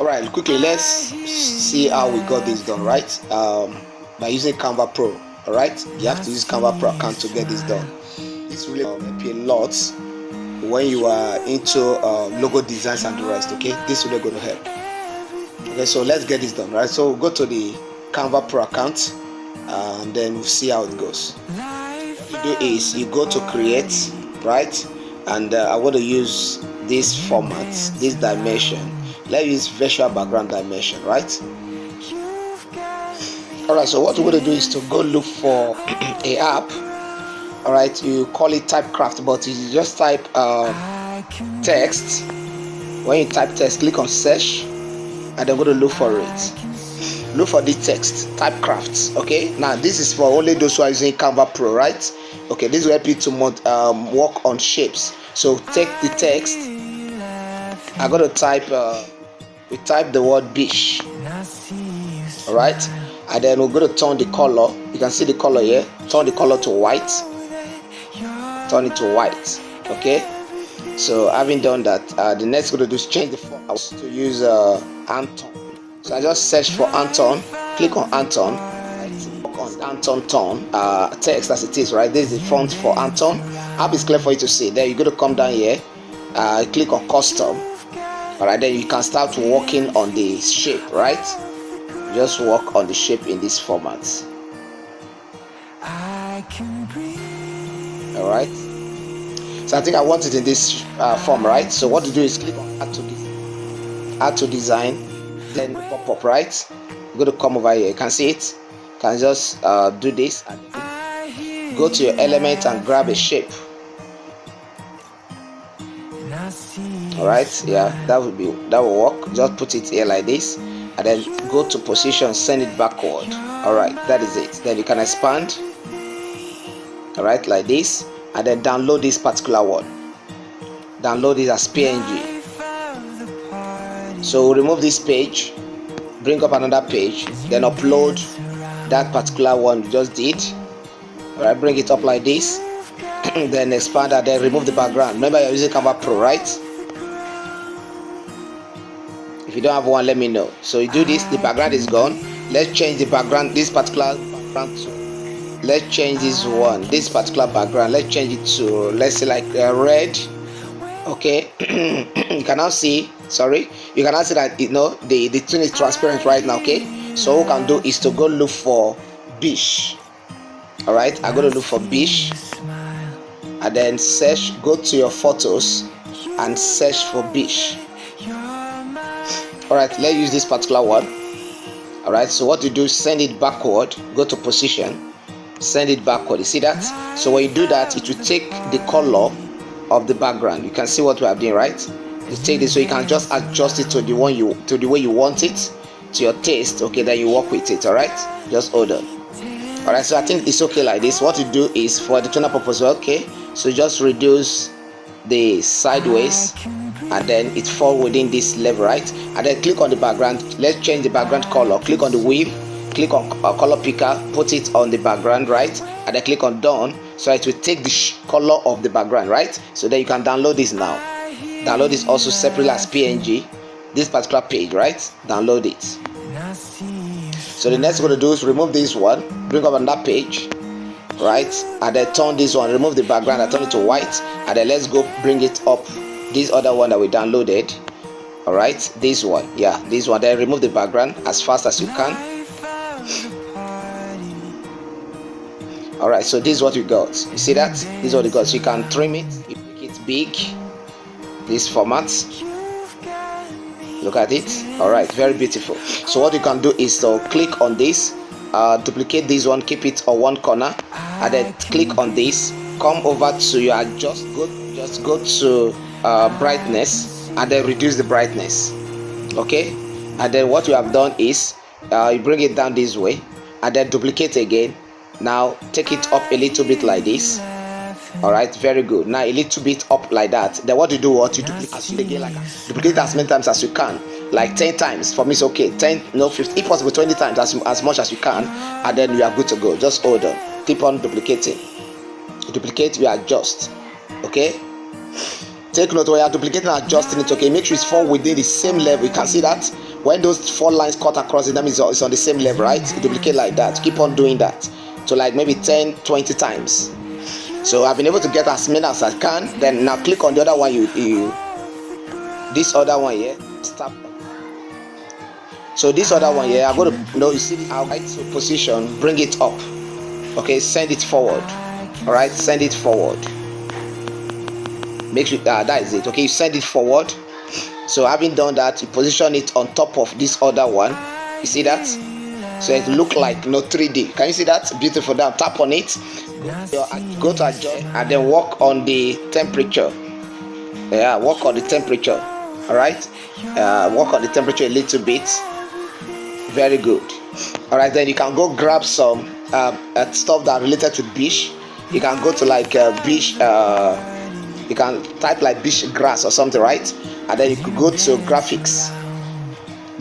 All right, quickly let's see how we got this done, right? By using Canva Pro. All right, you have to use Canva Pro account to get this done. This really help you a lot when you are into logo designs and the rest. Okay, this really going to help. Okay, so let's get this done, right? So go to the Canva Pro account and then we'll see how it goes. What you do is you go to create, right? And I want to use this format, this dimension. Let's use visual background dimension, right? Alright, so what we're going to do is to go look for a app. Alright, you call it Typecraft, but you just type text. When you type text, click on search and then go to look for it. Look for the text, Typecraft. Okay, now this is for only those who are using Canva Pro, right? Okay, this will help you to work on shapes. So take the text. I'm going to type we type the word beach. All right, and then we're going to turn the color. You can see the color here. Turn the color to white. Turn it to white. Okay, so having done that, the next going to do is change the font to use Anton. So I just search for Anton. Click on Anton. On Anton tone text as it is, right? This is the font for Anton. App is clear for you to see. Then you're going to come down here, click on custom. All right, then you can start working on the shape, right? Just work on the shape in this format. All right, so I think I want it in this form, right? So what to do is click on add to design, then pop up, right? You're going to come over here. You can see it. You can just do this and go to your element and grab a shape. All right, yeah, that will work. Just put it here like this and then go to position, send it backward. All right, that is it. Then you can expand, all right, like this, and then download this particular one. Download it as PNG. So remove this page, bring up another page, then upload that particular one you just did. All right, bring it up like this. Then expand and then remove the background. Remember, you're using Canva Pro, right? If you don't have one, let me know. So you do this, the background is gone. Let's change the background, this particular background to, let's change this one, this particular background, let's change it to, let's say like red. Okay, you can now see, sorry, you can now see that, you know, the thing is transparent right now. Okay, so what we can do is to go look for beach. All right, I'm going to look for beach and then search, go to your photos and search for beach. All right, let's use this particular one. All right, so what you do, send it backward, go to position, send it backward. You see that? So when you do that, it will take the color of the background. You can see what we have done, right? You take this, so you can just adjust it to the way you want it, to your taste. Okay, then you work with it. All right, just hold on. All right, so I think it's okay like this. What you do is for the tuner purpose, okay, so just reduce the sideways and then it fall within this level, right? And then click on the background. Let's change the background color. Click on the wheel, click on color picker, put it on the background, right? And then click on done, so it will take the color of the background, right? So then you can download this now. Download this also separately as PNG, this particular page, right? Download it. So the next we're going to do is remove this one, bring up another page, right? And then turn this one, remove the background and turn it to white, and then let's go bring it up, this other one that we downloaded. All right, this one, yeah, this one. Then remove the background as fast as you can. All right, so this is what we got. You see that? This is what we got. So you can trim it, you make it big, this format. Look at it. All right, very beautiful. So what you can do is to click on this, duplicate this one, keep it on one corner, and then click on this, come over to your adjust, just go to brightness and then reduce the brightness. Okay, and then what you have done is you bring it down this way and then duplicate again. Now take it up a little bit like this. All right, very good. Now a little bit up like that. Then what you do, what you duplicate again, like duplicate as many times as you can, like 10 times. For me it's okay, 10, no, 50, if possible 20 times, as much as you can, and then you are good to go. Just hold on, keep on duplicating. You duplicate, you adjust. Okay, take note when you are duplicating and adjusting it. Okay, make sure it's fall within the same level. You can see that when those 4 lines cut across it, that means it's on the same level, right? Duplicate like that. Keep on doing that to like maybe 10-20 times. So I've been able to get as many as I can. Then now click on the other one, this other one here, stop. So this other one here, I'm going to, you see our right position, bring it up. Okay, send it forward. All right, send it forward. Make sure that is it. Okay, you send it forward. So having done that, you position it on top of this other one. You see that? So it look like 3D. Can you see that? Beautiful. Now tap on it. Go to adjust and then work on the temperature. Yeah, work on the temperature. All right. Work on the temperature a little bit. Very good. All right, then you can go grab some stuff that are related to beach. You can go to like beach. You can type like beach grass or something, right? And then you could go to graphics.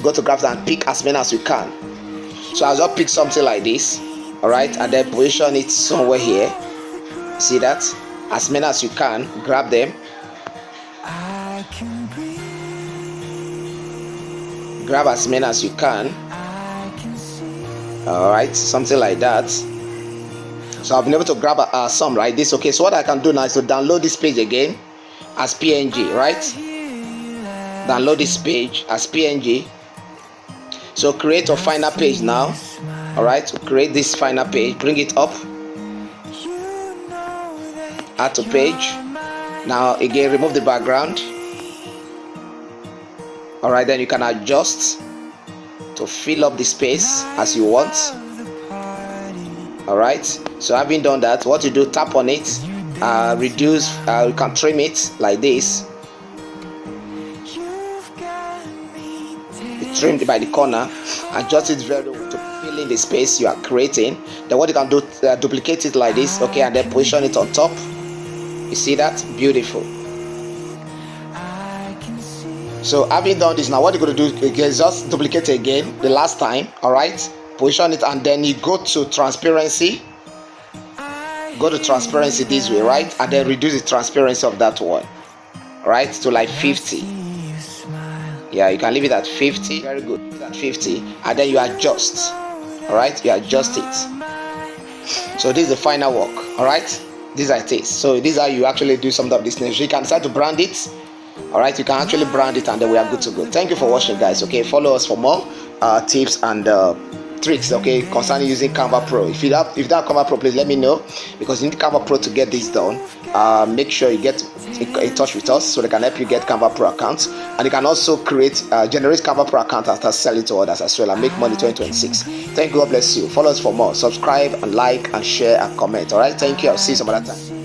Go to graphics and pick as many as you can. So I'll just pick something like this. All right, and then position it somewhere here. See that? As many as you can. Grab them. Grab as many as you can. All right, something like that. So I've been able to grab some like this. Okay, so what I can do now is to download this page again as PNG, right? Download this page as PNG. So create a final page now. All right, so create this final page, bring it up, add to page. Now again, remove the background. All right, then you can adjust to fill up the space as you want. All right, so having done that, what you do, tap on it, reduce, you can trim it like this. You trim it by the corner, adjust it very well to fill in the space you are creating. Then what you can do, duplicate it like this, okay, and then position it on top. You see that? Beautiful. So having done this, now what you're going to do is just duplicate it again the last time. All right, position it, and then you go to transparency. Go to transparency this way, right? And then reduce the transparency of that one, right, to like 50. Yeah, you can leave it at 50. Very good. At 50, and then you adjust. All right, you adjust it. So this is the final work. All right, this is how it is. So this is how you actually do some of this nature. You can start to brand it. All right, you can actually brand it, and then we are good to go. Thank you for watching, guys. Okay, follow us for more tips and tricks, okay, concerning using Canva Pro. If you have Canva Pro, please let me know, because you need Canva Pro to get this done. Make sure you get in touch with us so they can help you get Canva Pro accounts, and you can also create generate Canva Pro account and start selling to others as well and make money 2026. Thank you. God bless you. Follow us for more. Subscribe and like and share and comment. All right, thank you. I'll see you some other time.